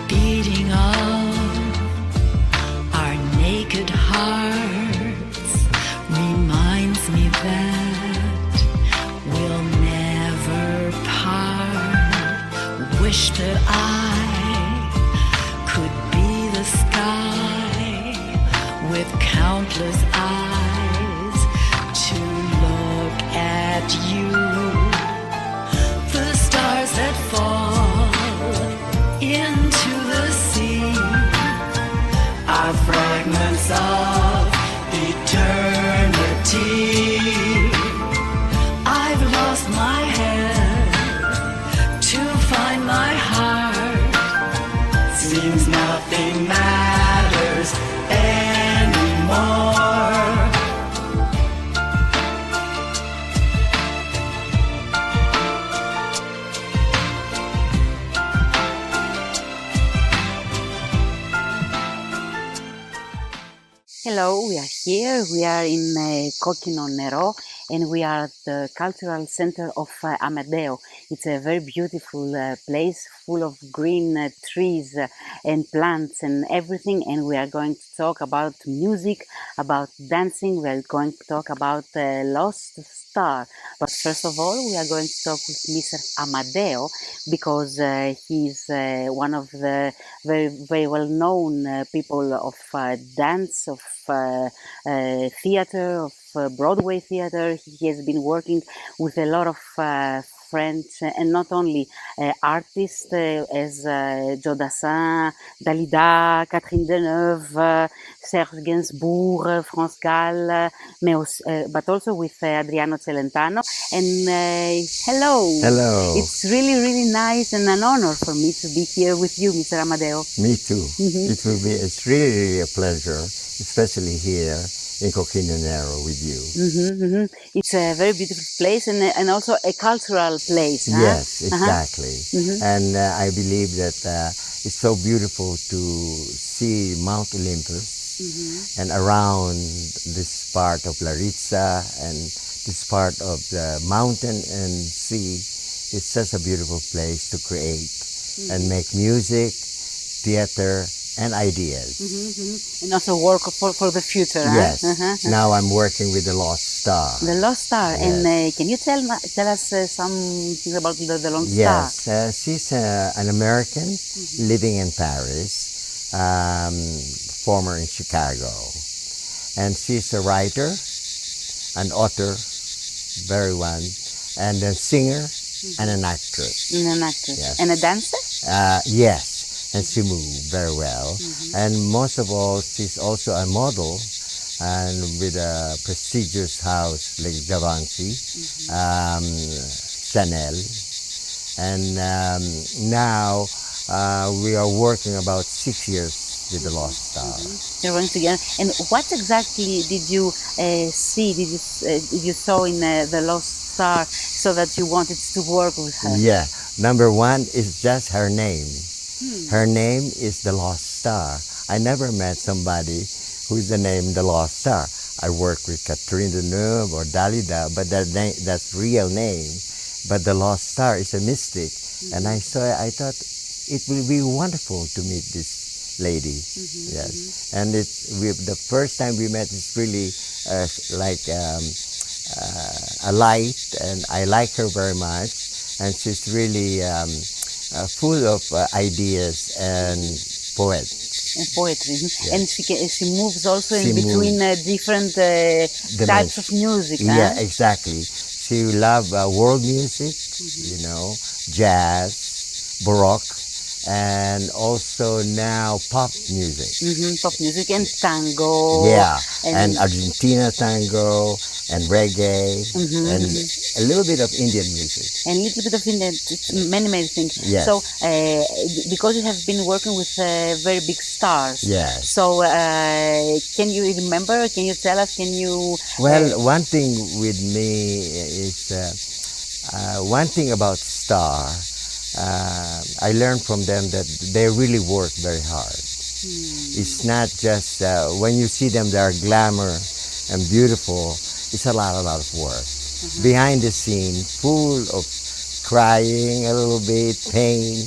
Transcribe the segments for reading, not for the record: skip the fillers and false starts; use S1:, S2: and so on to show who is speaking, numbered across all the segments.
S1: Beating of our naked hearts reminds me that we'll never part. Wish that I could be the sky with countless eyes to look at you. The stars that fall into the sea are fragments of eternity. I've lost my head to find my heart. Seems nothing matters anymore.
S2: Hello, we are here. We are in Κόκκινο Νερό and we are at the cultural center of AMADEO. It's a very beautiful place full of green trees and plants and everything, and we are going to talk about music, about dancing. We are going to talk about Lost Star. But first of all, we are going to talk with Mr. AMADEO because he's one of the very, very well-known people of dance, of theater, of Broadway theater. He has been working with a lot of French and not only artists as Joe Dassin, Dalida, Catherine Deneuve, Serge Gainsbourg, France Gall, but also with Adriano Celentano. And hello.
S3: Hello.
S2: It's really, really nice and an honor for me to be here with you, Mr. AMADEO.
S3: Me too. It's really, really a pleasure, especially here in Coquino Nero with you.
S2: It's a very beautiful place and also a cultural place. Huh?
S3: Yes, exactly. And I believe that it's so beautiful to see Mount Olympus and around this part of Laritza and this part of the mountain and sea. It's such a beautiful place to create and make music, theater, and ideas.
S2: And also work for the future.
S3: Yes.
S2: Huh?
S3: Now I'm working with the Lost Star.
S2: The Lost Star.
S3: Yes.
S2: And can you tell us something about the Lost Star?
S3: Yes. She's an American living in Paris, former in Chicago. And she's a writer, an author, very one, and a singer and an actress.
S2: And an actress.
S3: Yes.
S2: And a dancer?
S3: Yes. And she moved very well. And most of all, she's also a model and with a prestigious house like Givenchy, Chanel. And now we are working about 6 years with the Lost Star.
S2: You're working together. And what exactly did you see, did you saw in the Lost Star so that you wanted to work with her?
S3: Yeah. Number one is just her name. Her name is the Lost Star. I never met somebody who's the name the Lost Star. I work with Catherine Deneuve or Dalida, but that's real name. But the Lost Star is a mystic. And I thought it will be wonderful to meet this lady. Yes. And the first time we met, it's really like a light, and I like her very much. And she's really full of ideas and poetry.
S2: Yes. And she moves also
S3: She
S2: in between different types of music.
S3: Yeah,
S2: Huh?
S3: exactly. She loves world music, jazz, baroque, and also now pop music.
S2: Pop music and tango.
S3: Yeah, and
S2: and
S3: Argentina tango and reggae and a little bit of Indian music.
S2: little bit of Indian, it's many things.
S3: Yes.
S2: So, because you have been working with very big stars.
S3: Yes.
S2: So, can you remember? Can you tell us? Can you?
S3: Well, one thing with me is one thing about star. I learned from them that they really work very hard. It's not just when you see them, they are glamour and beautiful. It's a lot of work. Behind the scene, full of crying a little bit, pain,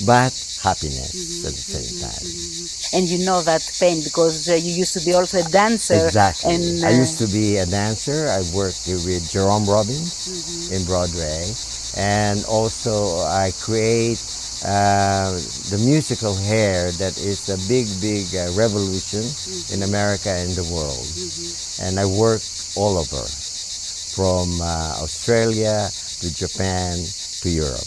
S3: but happiness at the same time.
S2: And you know that pain because you used to be also a dancer.
S3: Exactly.
S2: And
S3: I used to be a dancer. I worked with Jerome Robbins in Broadway, and also I create the musical hair that is a big revolution in America and the world. And I work all over, from Australia to Japan to Europe.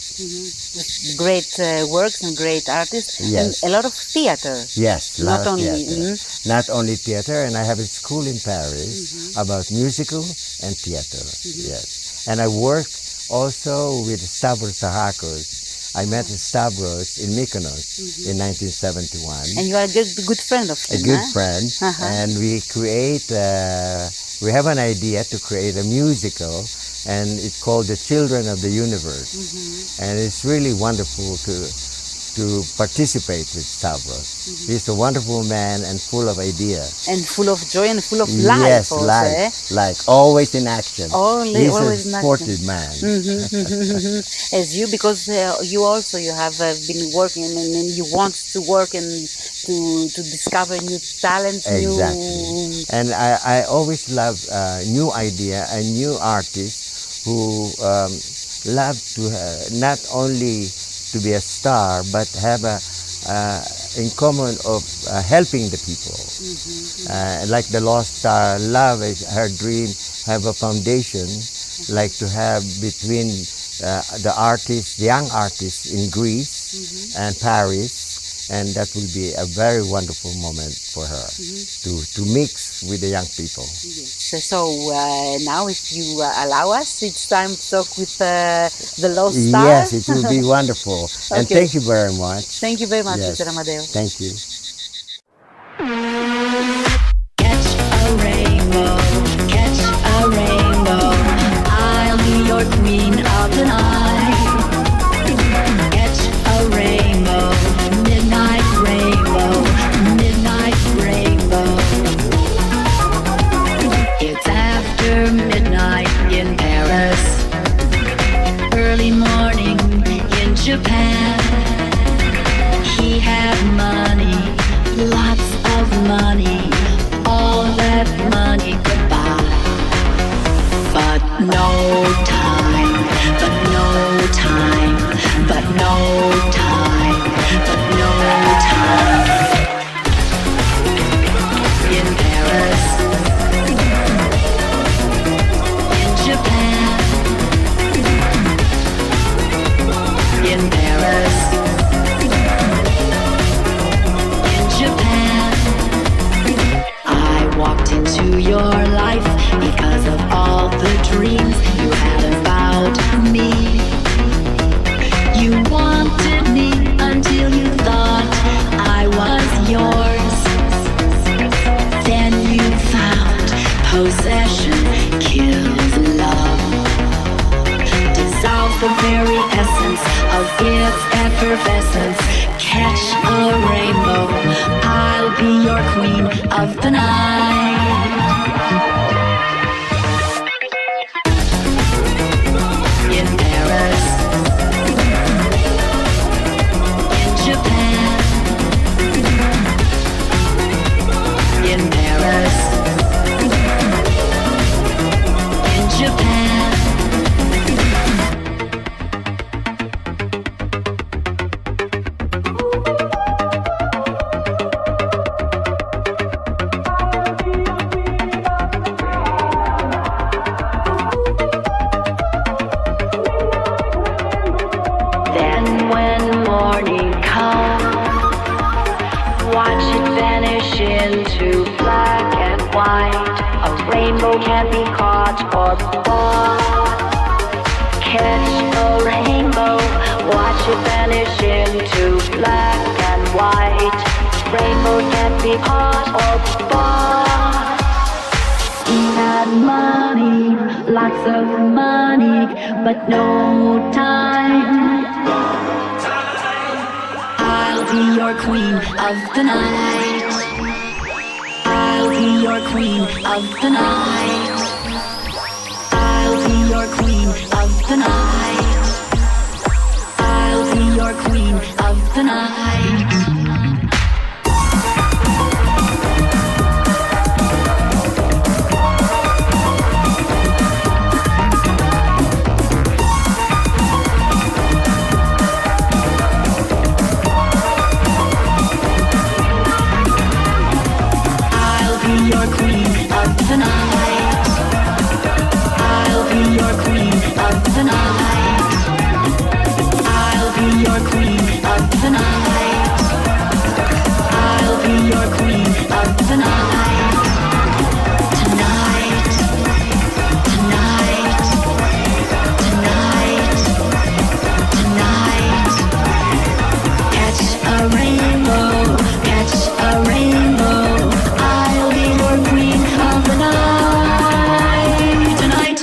S2: great works and great artists.
S3: Yes.
S2: And a lot of theater.
S3: Yes,
S2: Not
S3: lot of
S2: only-
S3: theater. Not only theater, and I have a school in Paris about musical and theater. Yes, and I work also with Stavros Sahakos. I met Stavros in Mykonos in 1971.
S2: And you are a good friend of
S3: A
S2: him.
S3: good
S2: huh?
S3: friend, and we create. We have an idea to create a musical, and it's called The Children of the Universe, and it's really wonderful to participate with Stavros. He's a wonderful man and full of ideas.
S2: And full of joy and full of life.
S3: Yes,
S2: also,
S3: life,
S2: eh?
S3: like always in action. He's
S2: Always
S3: a
S2: in action.
S3: sportive man.
S2: As you, because you have been working and you want to work and to discover new talents,
S3: Exactly. And I always love new idea and new artists who love to not only to be a star, but have a in common of helping the people. Like the Lost Star, love is her dream, have a foundation, like to have between the artists, the young artists in Greece and Paris, and that will be a very wonderful moment for her to mix with the young people.
S2: So now, if you allow us, it's time to talk with the Lost Star.
S3: Yes, it will be wonderful. And
S2: Okay.
S3: thank you very much.
S2: Thank you very much,
S3: Yes.
S2: Mr. Amadeo.
S3: Thank you.
S1: Catch a rainbow, catch a rainbow. I'll be your queen of the night. Catch a rainbow, midnight rainbow, midnight rainbow. It's after midnight in Paris, early morning in Japan. He had money, lots of money, all that money could buy. But no time, but no time, but no time, but no time. In Paris, in Japan, in Paris, in Japan. I walked into your life because of all the dreams you had about me. You wanted me until you thought I was yours. Then you found possession kills love, dissolves the very essence of its effervescence. Catch a rainbow, I'll be your queen of the night. In Paris, in Japan, in Paris, in Japan. can't be caught or bought. Catch a rainbow, watch it vanish into black and white. Rainbow can't be caught or bought. He had money, lots of money, but no time. I'll be your queen of the night. I'll be your queen of the night. I'll be your queen of the night. I'll be your queen of the night. I'll be your queen of the night. I'll be your queen of the night. I'll be your queen of the night. I'll be your queen of the night. Tonight, tonight, tonight, tonight. Catch a rainbow, catch a rainbow. I'll be your queen of the night. Tonight.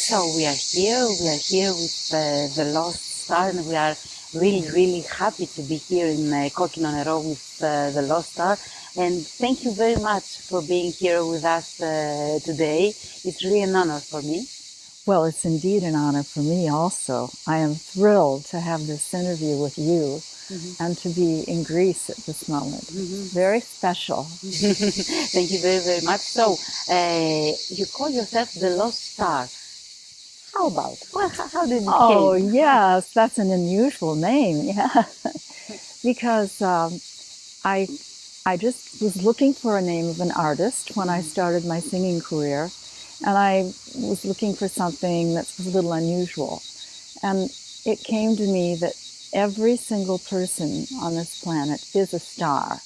S2: So we are here with the Lost Star, and we are really happy to be here in Kokino Nero with the Lost Star. And thank you very much for being here with us today. It's really an honor for me.
S4: Well, it's indeed an honor for me also. I am thrilled to have this interview with you and to be in Greece at this moment. Very special.
S2: Thank you very much. So you call yourself the Lost Star. How about? Well, how did it
S4: Oh,
S2: came?
S4: yes, that's an unusual name, yeah. Because I just was looking for a name of an artist when I started my singing career, and I was looking for something that was a little unusual. And it came to me that every single person on this planet is a star,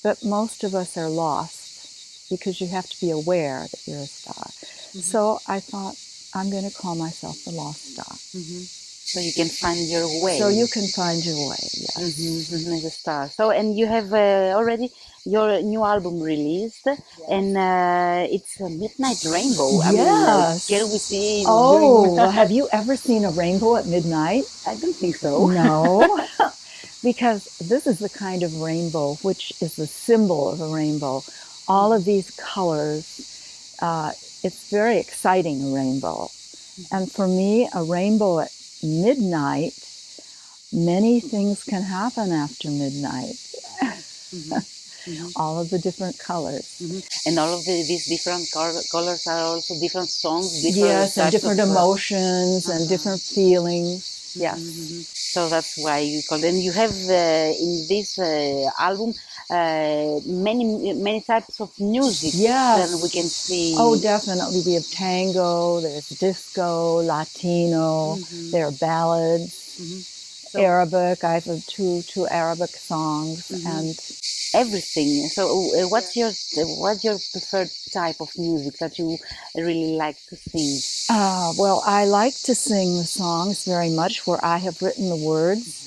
S4: but most of us are lost because you have to be aware that you're a star. So I thought, I'm going to call myself the Lost Star.
S2: So you can find your way.
S4: So you can find your way, yes.
S2: As a star. So, and you have already your new album released, and it's a Midnight Rainbow.
S4: Yes.
S2: Can we see?
S4: Oh, well, have you ever seen a rainbow at midnight?
S2: I don't think so.
S4: No, because this is the kind of rainbow which is the symbol of a rainbow. All of these colors, it's very exciting, a rainbow. And for me, a rainbow at midnight, many things can happen after midnight. All of the different colors.
S2: And all of these different colors are also different songs, different
S4: Yes, and
S2: types
S4: different
S2: of,
S4: emotions and different feelings. Yes.
S2: So that's why you call it. And you have in this album many types of music.
S4: Yes.
S2: Then we can see.
S4: Oh, definitely. We have tango, there's disco, Latino, there are ballads, Arabic. I have two Arabic songs, and
S2: everything. So, what's your preferred type of music that you really like to sing?
S4: well, I like to sing the songs very much where I have written the words.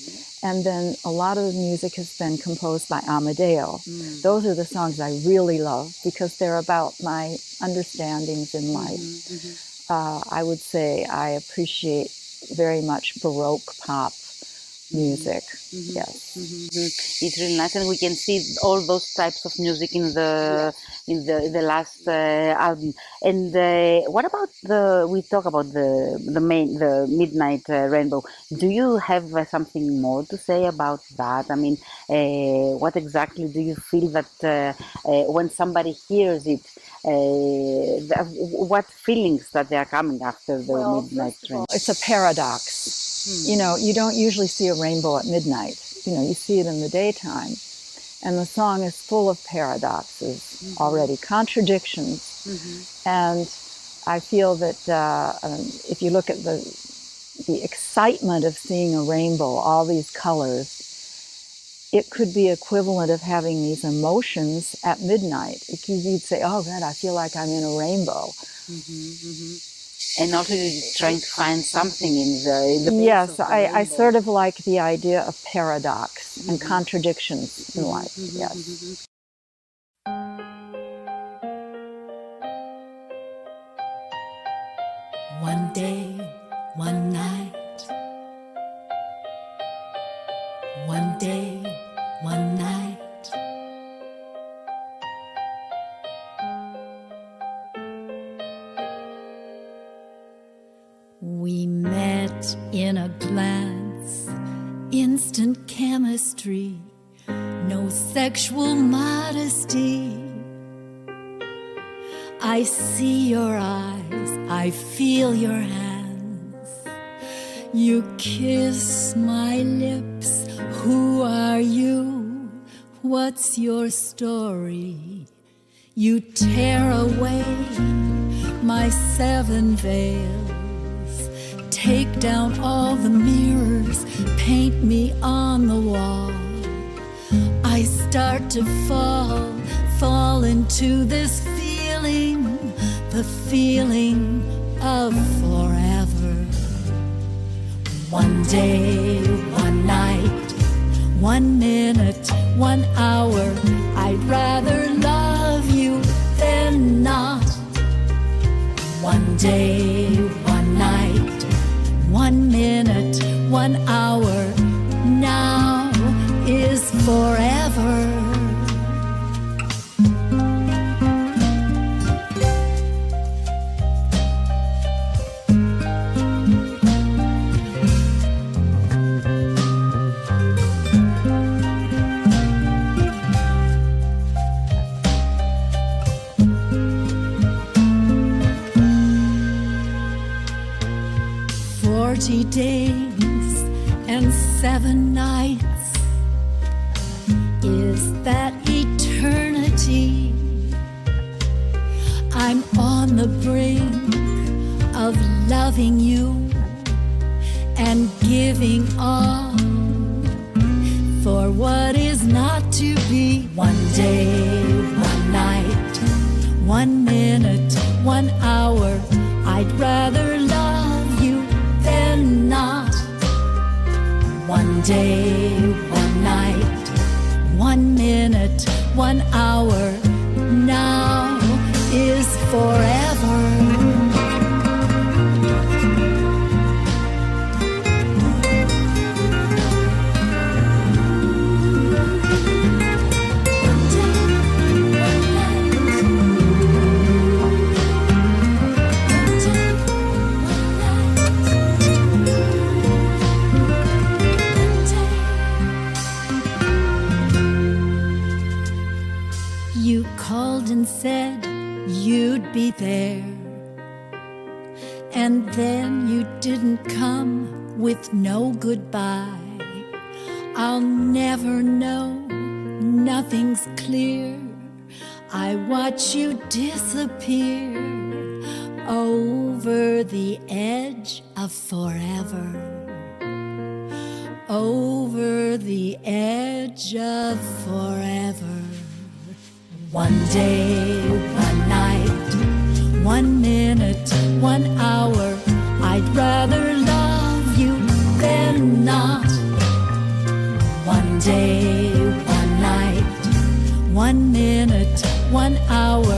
S4: And then a lot of the music has been composed by AMADEO. Those are the songs I really love because they're about my understandings in life. I would say I appreciate very much Baroque pop music. Yes.
S2: It's really nice, and we can see all those types of music in the last album. And what about we talk about the Midnight Rainbow. Do you have something more to say about that? I mean, what exactly do you feel that when somebody hears it, what feelings that they are coming after the Midnight Rainbow?
S4: It's a paradox. You know, you don't usually see a rainbow at midnight. You know, you see it in the daytime. And the song is full of paradoxes already, contradictions. And I feel that if you look at the excitement of seeing a rainbow, all these colors, it could be equivalent of having these emotions at midnight. You'd say, oh God, I feel like I'm in a rainbow.
S2: And also you're trying to find something in the base
S4: Yes,
S2: of the
S4: I
S2: rainbow.
S4: sort of like the idea of paradox and contradictions in life. Yes.
S1: One day, one night. One day, one night. We met in a glance, instant chemistry, no sexual modesty. I see your eyes, I feel your hands. You kiss my lips. Who are you? What's your story? You tear away my 7 veils. Take down all the mirrors, paint me on the wall. I start to fall into this feeling, the feeling of forever. One day, one night, 1 minute, 1 hour, I'd rather love you than not. One day, one night, 1 minute, 1 hour, now is forever. 40 days and 7 nights. Is that eternity? I'm on the brink of loving you and giving all for what is not to be. One day, one night, 1 minute, 1 hour, I'd rather love you than not. One day, one night, 1 minute, 1 hour, now is forever. You called and said you'd be there, and then you didn't come with no goodbye. I'll never know, nothing's clear. I watch you disappear over the edge of forever. Over the edge of forever. One day, one night, 1 minute, 1 hour, I'd rather love you than not. One day, one night, 1 minute, 1 hour,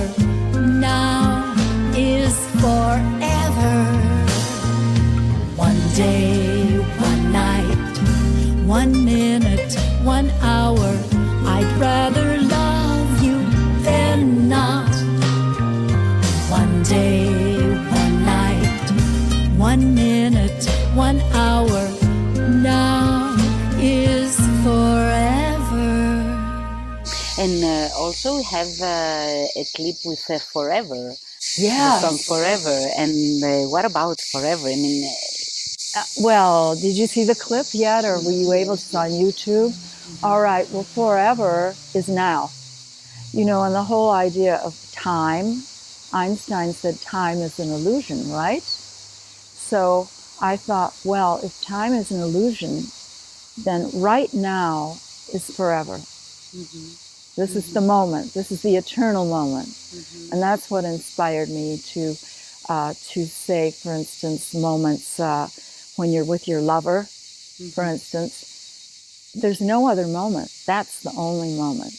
S1: now is forever. One day, one night, 1 minute, 1 hour, I'd rather love you than not. One day, one night, 1 minute, 1 hour, now is forever.
S2: And also we have a clip with Forever.
S4: Yeah.
S2: The song Forever. And what about Forever? I mean,
S4: Well, did you see the clip yet, or were you able to? It's on YouTube? All right, well, forever is now. You know, and the whole idea of time, Einstein said time is an illusion, right? So I thought, well, if time is an illusion, then right now is forever. This is the moment. This is the eternal moment. And that's what inspired me to say, for instance, moments when you're with your lover, for instance, there's no other moment. That's the only moment.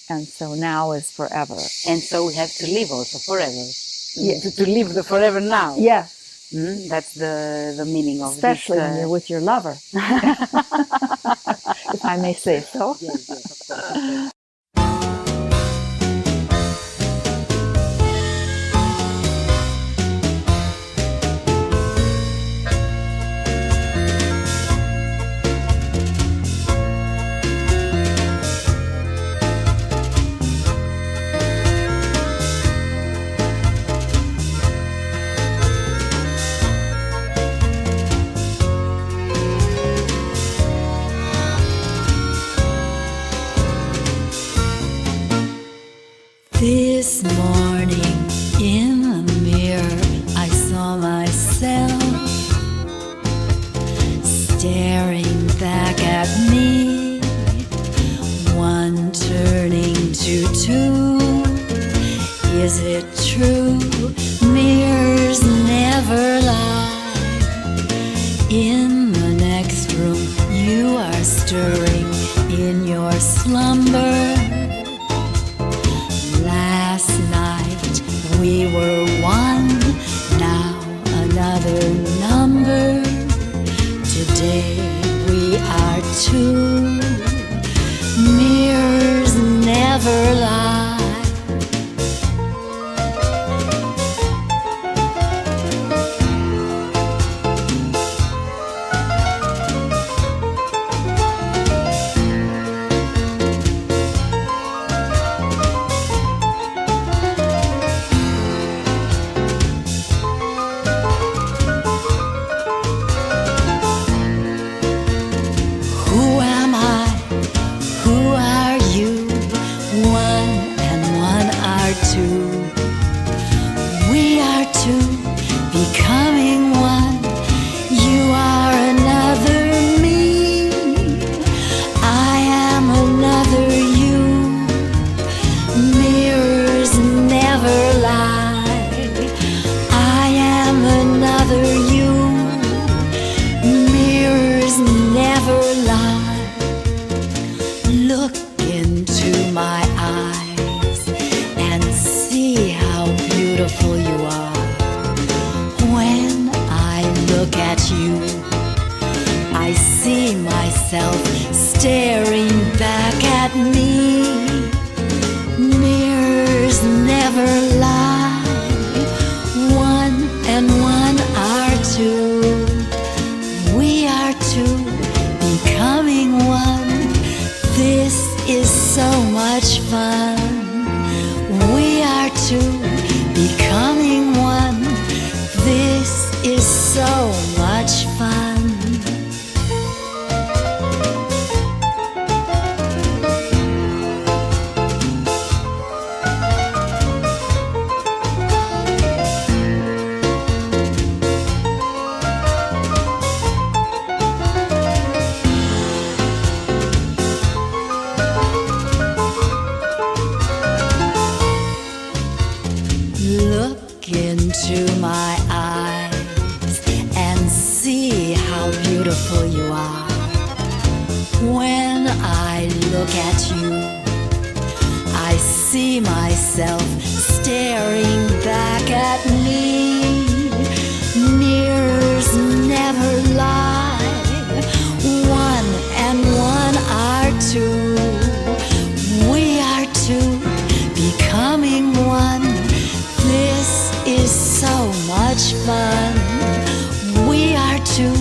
S4: And so now is forever.
S2: And so we have to live also forever.
S4: Yeah.
S2: To live the forever now.
S4: Yeah.
S2: That's the meaning of
S4: Especially
S2: this.
S4: when you're with your lover. If I may say so.
S2: Yes, of course.
S1: This morning in the mirror I saw myself staring back at me, one turning to two. Is it true? Mirrors never lie. In the next room you are stirring in your slumber. Last night we were one, now another number. Today we are two. Mirrors never lie. Who am I? Who are you? One and one are two. We are two, becoming one. You are another me. I am another you. Mirrors never lie. I am another you. Mirrors never lie. Look into my eyes and see how beautiful you are. When I look at you, I see myself staring back at me. Mirrors never lie. One and one are two. We are two, becoming one. This is so much fun. We are two, becoming one. This is so much fun. Look into my eyes and see how beautiful you are. When I look at you, I see myself staring back at me. Mirrors never lie. One and one are two. We are two, becoming one. This is so much fun. We are two,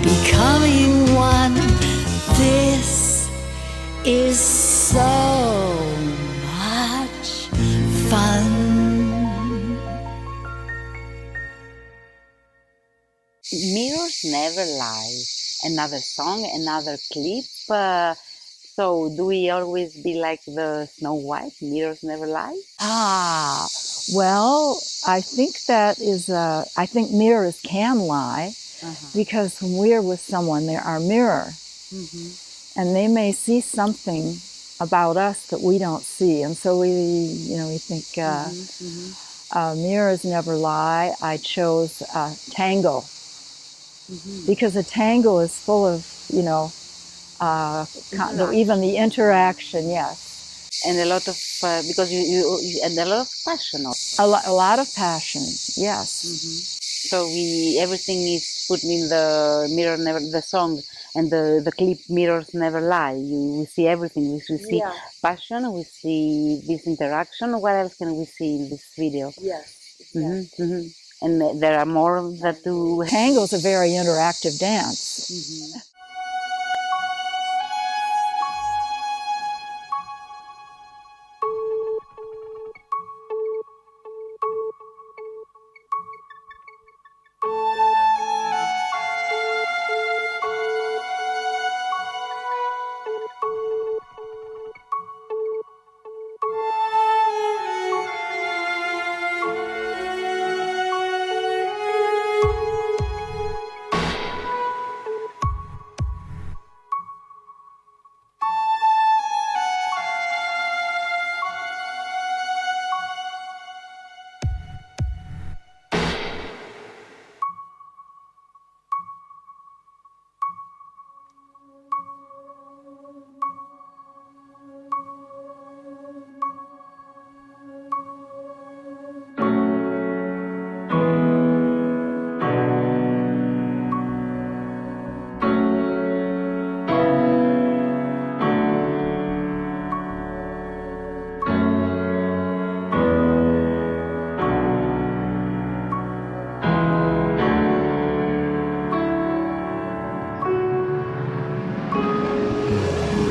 S1: becoming one. This is so much fun.
S2: Mirrors never lie. Another song, another clip. So do we always be like the Snow White? Mirrors never lie?
S4: Ah, well, I think that is, I think mirrors can lie because when we're with someone, they're our mirror. and they may see something about us that we don't see. And so we think mirrors never lie. I chose tango because a tango is full of, even the interaction, yes.
S2: And a lot of, because you and a lot of passion also.
S4: A lot of passion, yes.
S2: So everything is put in the mirror, never the song, and the clip mirrors never lie. We see everything. We see passion. We see this interaction. What else can we see in this video?
S4: Yes.
S2: And there are more that do.
S4: Tango is a very interactive dance.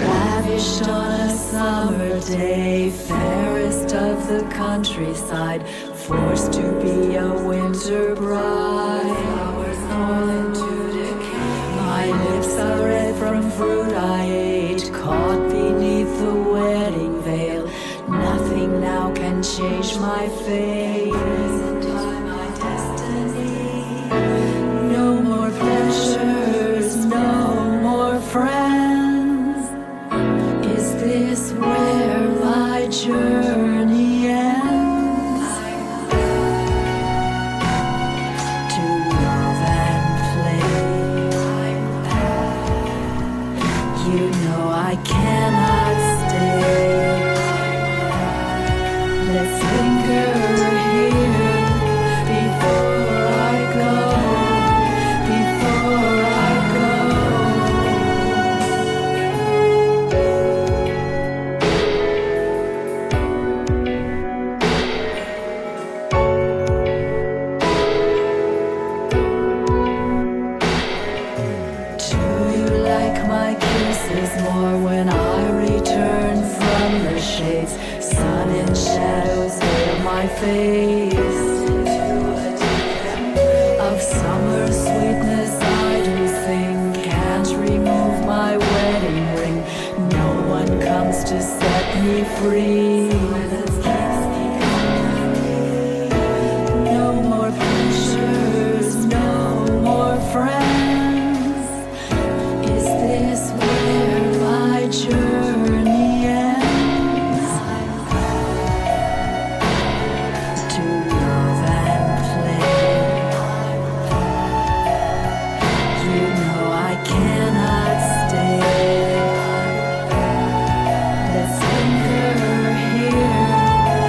S1: Ravished on a summer day, fairest of the countryside, forced to be a winter bride. Flowers fall into decay. My lips are red from fruit I ate, caught beneath the wedding veil. Nothing now can change my fate. Isn't I my destiny? No more pleasures, no more friends. Is this where my journey ends? To love and play. You know I cannot stay. Let's linger here before I go. Before I go. Do you like my kisses more when I return from the shades? Sun and shadows veil my face. Of summer sweetness I do sing, can't remove my wedding ring. No one comes to set me free. No more pleasures, no more friends. Is this where my journey ends? To love and play. You know I cannot stay. Let's linger here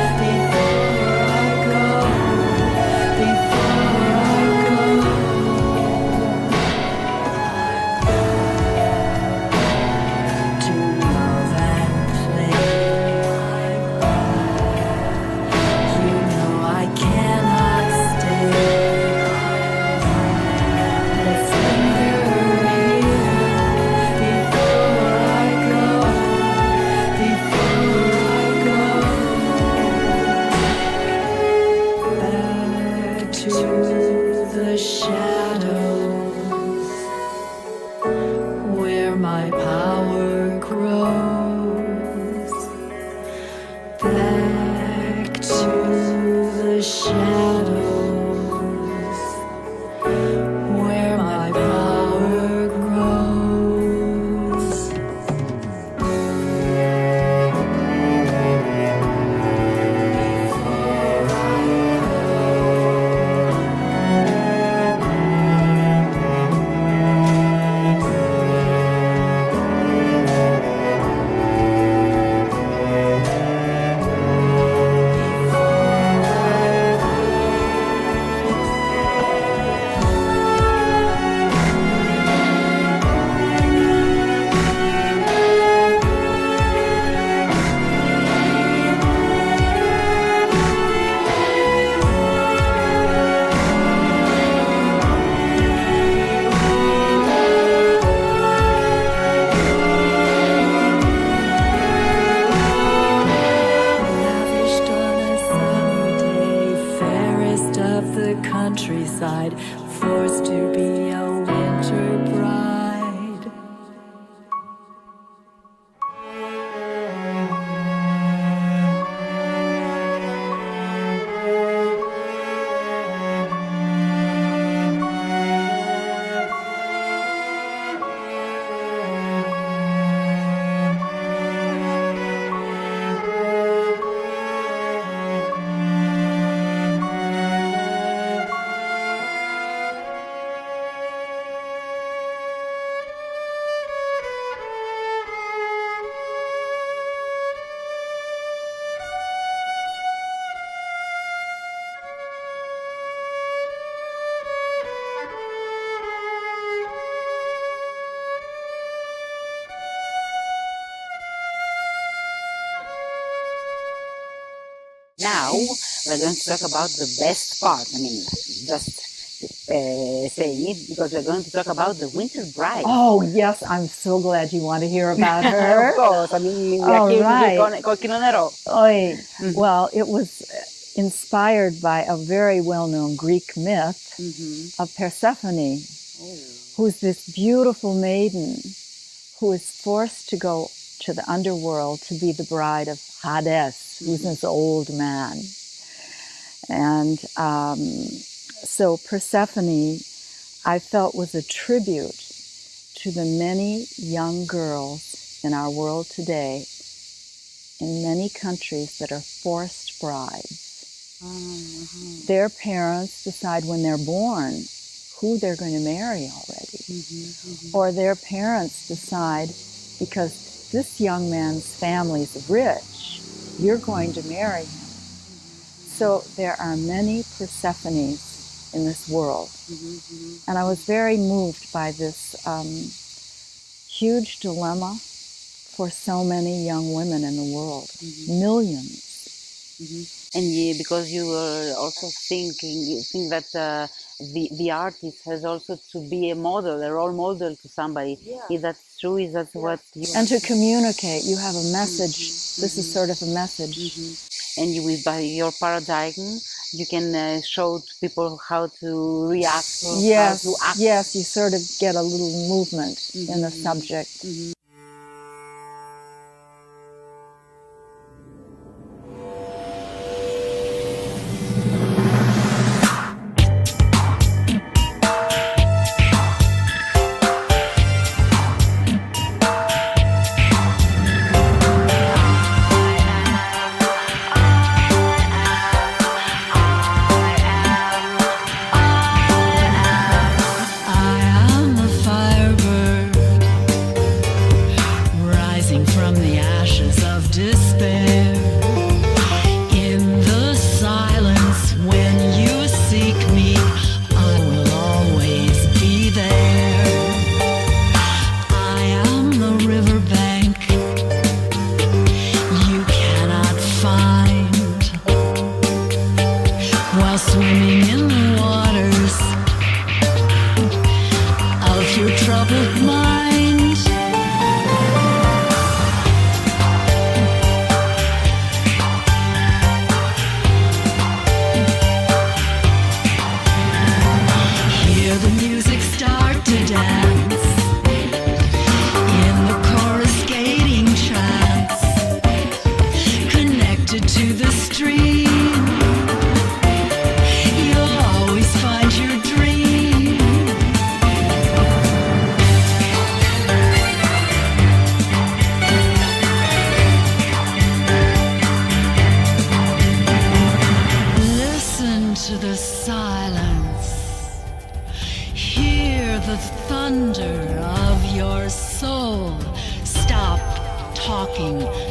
S2: Now we're going to talk about the best part. I mean, just saying it because we're going to talk about the winter bride.
S4: Oh, yes, I'm so glad you want to hear about her.
S2: Of course, I mean, we are
S4: All
S2: here
S4: right.
S2: in Coquino Nero.
S4: Oy. Well, it was inspired by a very well-known Greek myth of Persephone, who's this beautiful maiden who is forced to go to the underworld to be the bride of Hades, who's this old man. And so Persephone, I felt, was a tribute to the many young girls in our world today in many countries that are forced brides. Their parents decide when they're born who they're going to marry already. Or their parents decide, because this young man's family is rich, you're going to marry him. So there are many Persephones in this world. And I was very moved by this huge dilemma for so many young women in the world, millions.
S2: And because you were also think that the artist has also to be a model, a role model to somebody. Is that true? Is that what you...
S4: And to communicate, you have a message. This is sort of a message.
S2: And you, by your paradigm, you can show to people how to react or
S4: Yes,
S2: how to act.
S4: yes, you sort of get a little movement in the subject.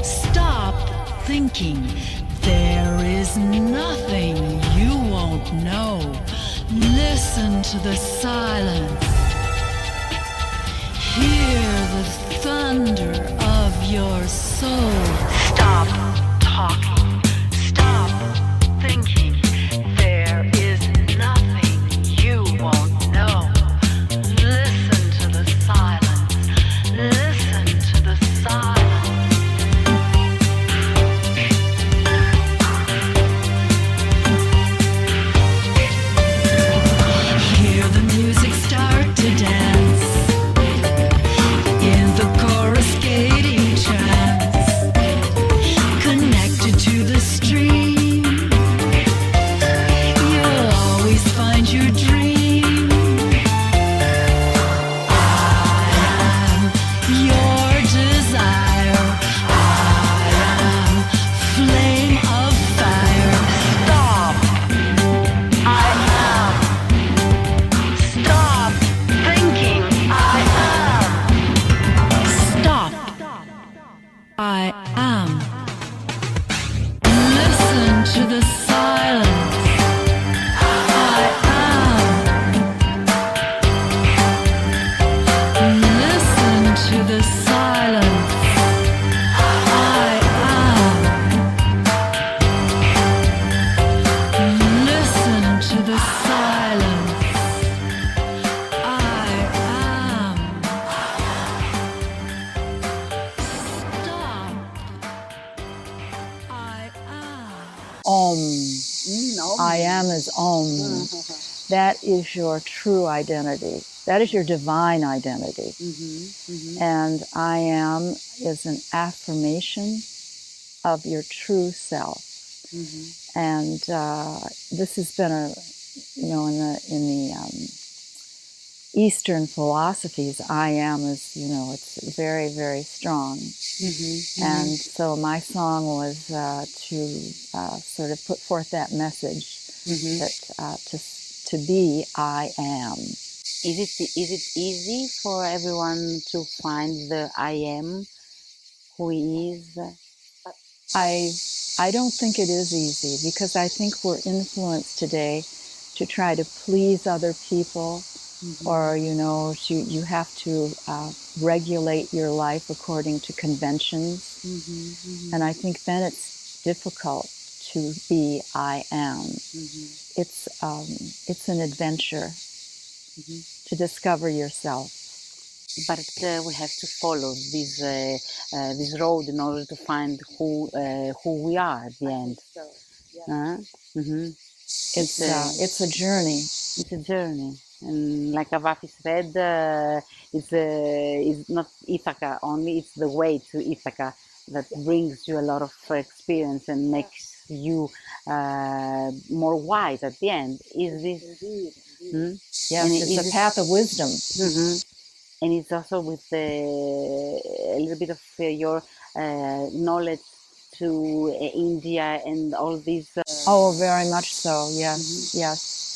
S1: Stop thinking. There is nothing you won't know. Listen to the silence. Hear the thunder of your soul. Stop talking. Stop thinking. There is nothing you won't know. Listen to the silence. Listen to the silence. Dance in the coruscating trance.
S4: Om. I am is Om. That is your true identity. That is your divine identity. And I am is an affirmation of your true self. And this has been in the Eastern philosophies, I am is, it's very, very strong. And so my song was to sort of put forth that message that to be, I am.
S2: Is it easy for everyone to find the I am, who he is?
S4: I don't think it is easy, because I think we're influenced today to try to please other people, or you have to regulate your life according to conventions, and I think then it's difficult to be I am. It's an adventure to discover yourself.
S2: But we have to follow this road in order to find who we are at the end.
S4: It's a journey.
S2: It's a journey, and like Avafi said, it's not Ithaca only. It's the way to Ithaca that brings you a lot of experience and makes you more wise at the end. Is this?
S4: Yes, it's a path of wisdom.
S2: And it's also with a little bit of your knowledge to India and all these.
S4: Oh, very much so. Yes, yes.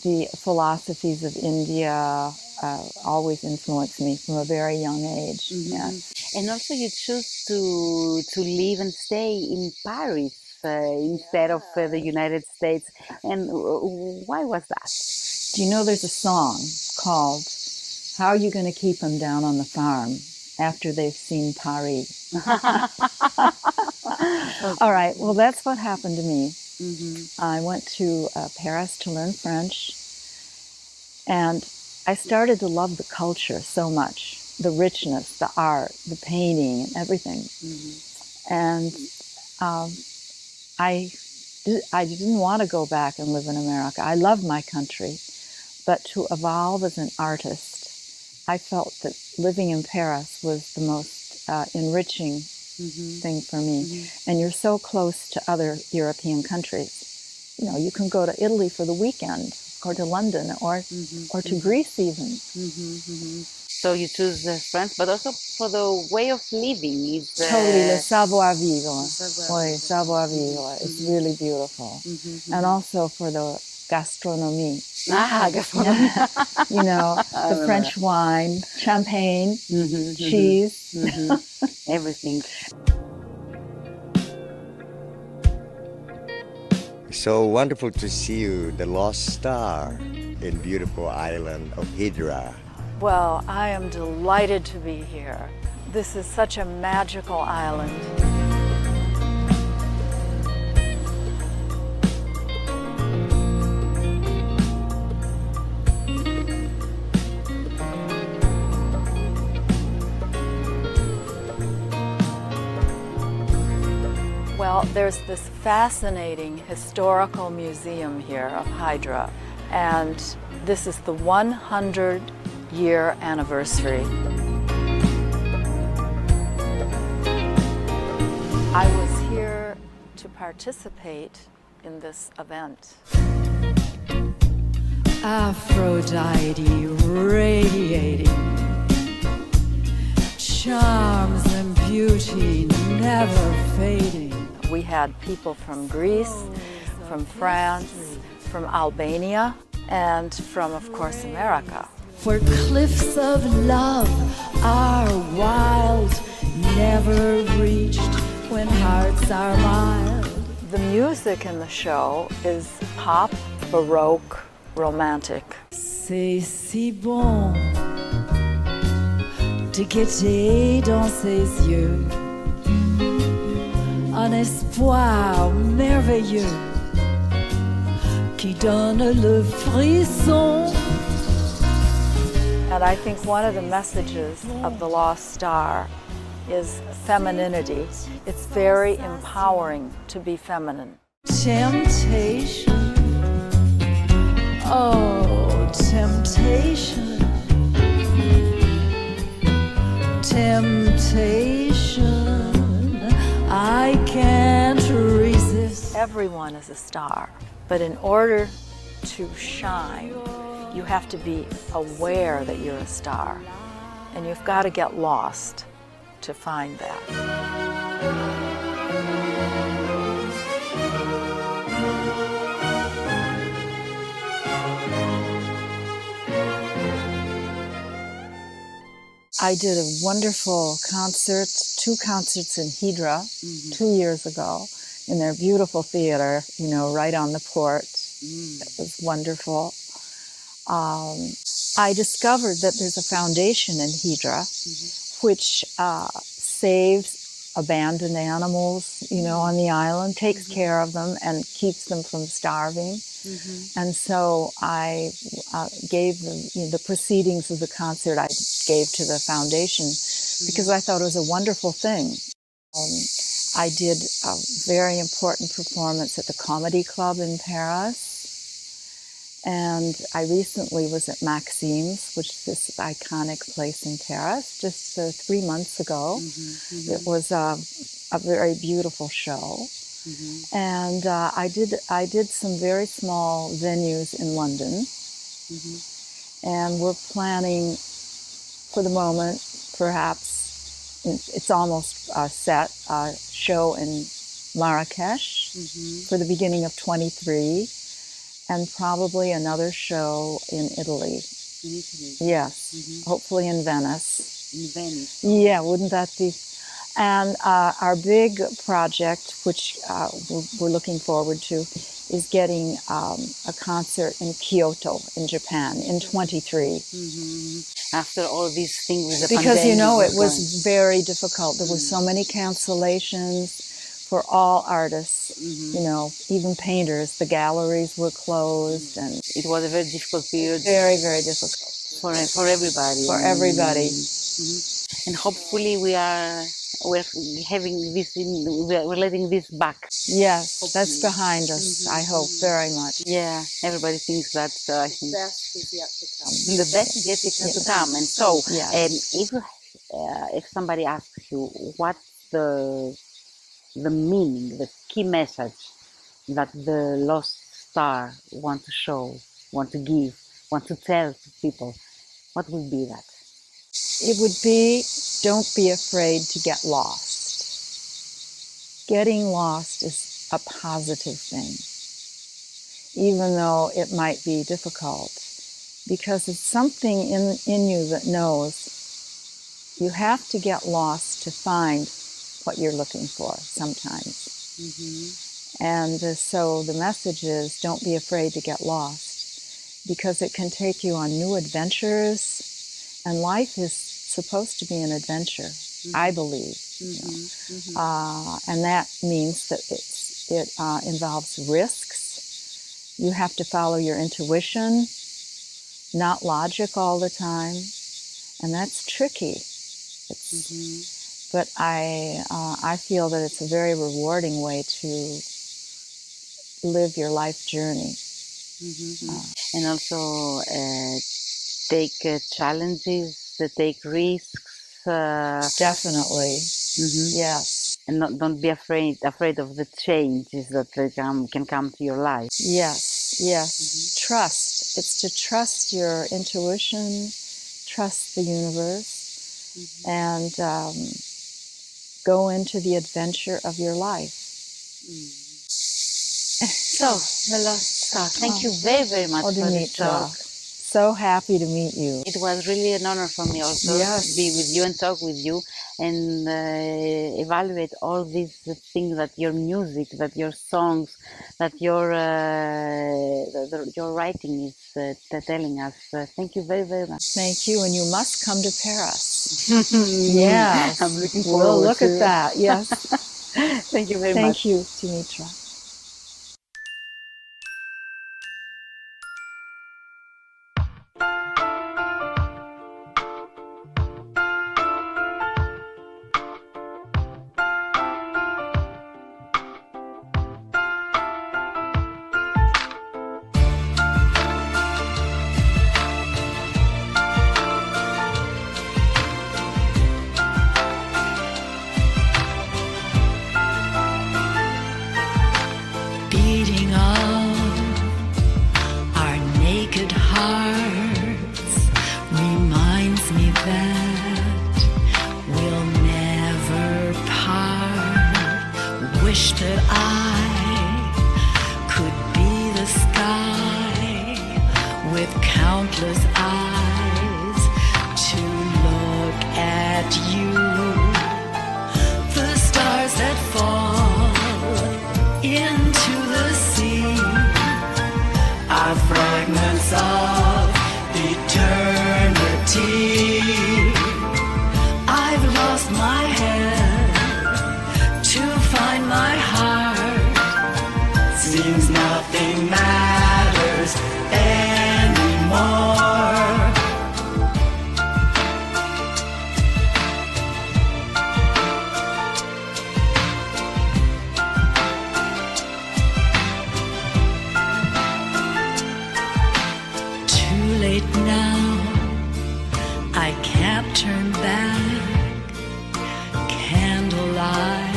S4: The philosophies of India always influenced me from a very young age. Yes.
S2: And also, you choose to live and stay in Paris instead of the United States. And why was that?
S4: Do you know there's a song called "How Are You Going to Keep Them Down on the Farm After They've Seen Paris?" All right. Well, that's what happened to me. I went to Paris to learn French, and I started to love the culture so much, the richness, the art, the painting, and everything. And I didn't want to go back and live in America. I love my country, but to evolve as an artist, I felt that living in Paris was the most enriching thing for me. And you're so close to other European countries. You can go to Italy for the weekend, or to London, or to Greece even.
S2: So you choose France, but also for the way of living. It's
S4: totally le savoir-vivre. Oui, savoir-vivre. It's really beautiful. And also for the gastronomie.
S2: Gastronomie.
S4: The French wine, champagne, cheese.
S2: Everything.
S3: So wonderful to see you, the lost star in beautiful island of Hydra.
S4: Well, I am delighted to be here. This is such a magical island. Well, there's this fascinating historical museum here of Hydra, and this is the 100-year anniversary. I was here to participate in this event.
S5: Aphrodite radiating, charms and beauty never fading.
S4: We had people from Greece, from France, from Albania, and from, of course, America.
S5: Where cliffs of love are wild, never reached when hearts are mild.
S4: The music in the show is pop, baroque, romantic.
S5: C'est si bon de guetter dans ses yeux un espoir merveilleux qui donne le frisson.
S4: And I think one of the messages of The Lost Star is femininity. It's very empowering to be feminine.
S5: Temptation. Oh, temptation. Temptation. I can't resist.
S4: Everyone is a star, but in order to shine, you have to be aware that you're a star, and you've got to get lost to find that. I did a wonderful concert, 2 concerts in Hydra 2 years ago in their beautiful theater, you know, right on the port. It was wonderful. I discovered that there's a foundation in Hydra which saves abandoned animals, you know, on the island, takes care of them and keeps them from starving. And so I gave them, you know, the proceedings of the concert I gave to the foundation because I thought it was a wonderful thing. I did a very important performance at the Comedy Club in Paris. And I recently was at Maxime's, which is this iconic place in Paris, just 3 months ago. It was a very beautiful show. And I did some very small venues in London. And we're planning, for the moment, perhaps, it's almost set, a show in Marrakesh for the beginning of 23. And probably another show in Italy.
S2: In Italy?
S4: Yes, hopefully in Venice.
S2: In Venice?
S4: Yeah, wouldn't that be? And our big project, which we're looking forward to, is getting a concert in Kyoto, in Japan, in 23.
S2: After all these things with the
S4: Because, you
S2: pandemic
S4: know, it
S2: going.
S4: was very difficult. There were so many cancellations for all artists, you know, even painters. The galleries were closed, and
S2: It was a very difficult period
S4: very, very difficult
S2: for everybody.
S4: for everybody.
S2: And hopefully we're having this, we're letting this back.
S4: Yes, that's behind us, I hope, very much.
S2: Yeah, everybody thinks that. I think
S4: best is yet to come.
S2: the best is yet to come. And so,
S4: Yes.
S2: if somebody asks you what's the meaning, the key message that the lost star want to show, want to give, want to tell to people, what would be that?
S4: It would be, don't be afraid to get lost. Getting lost is a positive thing, even though it might be difficult, because it's something in you that knows you have to get lost to find what you're looking for sometimes. And so the message is, don't be afraid to get lost, because it can take you on new adventures, and life is supposed to be an adventure, I believe. You know. And that means that it involves risks. You have to follow your intuition, not logic all the time, and that's tricky. But I feel that it's a very rewarding way to live your life journey.
S2: And also take challenges, take risks.
S4: Definitely. Yes.
S2: And don't be afraid of the changes that can come to your life.
S4: Yes. Trust. It's to trust your intuition, trust the universe, and go into the adventure of your life.
S2: So, the lost star, thank you very, very much for this talk.
S4: So happy to meet you.
S2: It was really an honor for me also to be with you and talk with you and evaluate all these things, that your music, that your songs, that your writing is telling us. Thank you very, very much.
S4: Thank you, and you must come to Paris. Yeah,
S2: I'm looking forward
S4: we'll look
S2: to
S4: at that. Yes.
S2: Thank you very much.
S4: Thank you, Dimitra.
S1: wish that I could be the sky with countless eyes to look at you. The stars that fall into the sea are fragments of eternity. I've lost my head to find my heart. Seems nothing matters anymore. Too late now, I can't turn back. Candlelights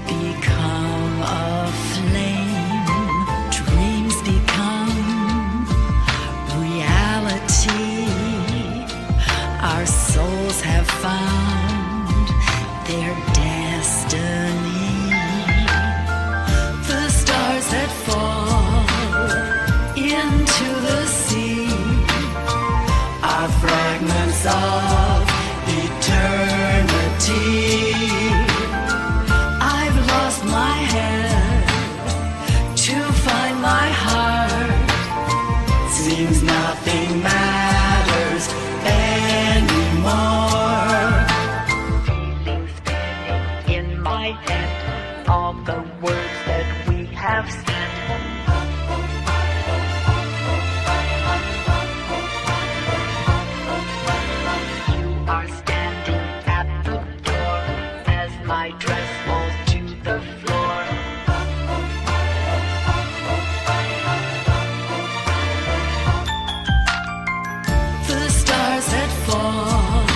S1: become a flame. Dreams become reality. Our souls have found their destiny. The stars that fall into the sea are fragments of eternity. I've lost my head to find my heart. Seems nothing matters anymore. Feelings spinning in my head, all the words that we have said. Are standing at the door as my dress falls to the floor. The stars that fall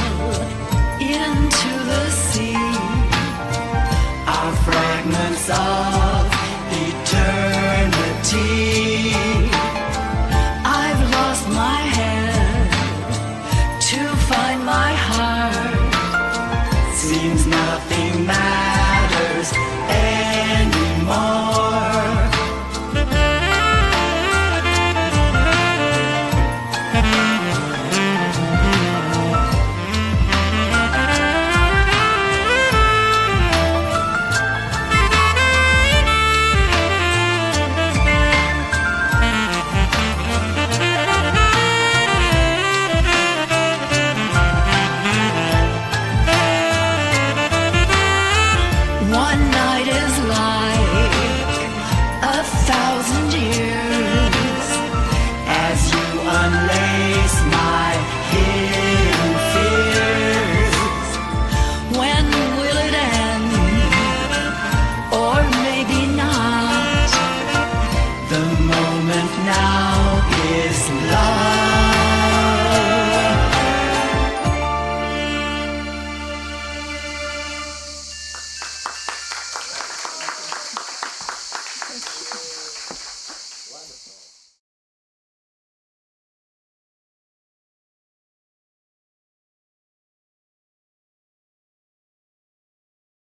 S1: into the sea are fragments of eternity. I've lost my head to find my heart. Seems nothing matters anymore. One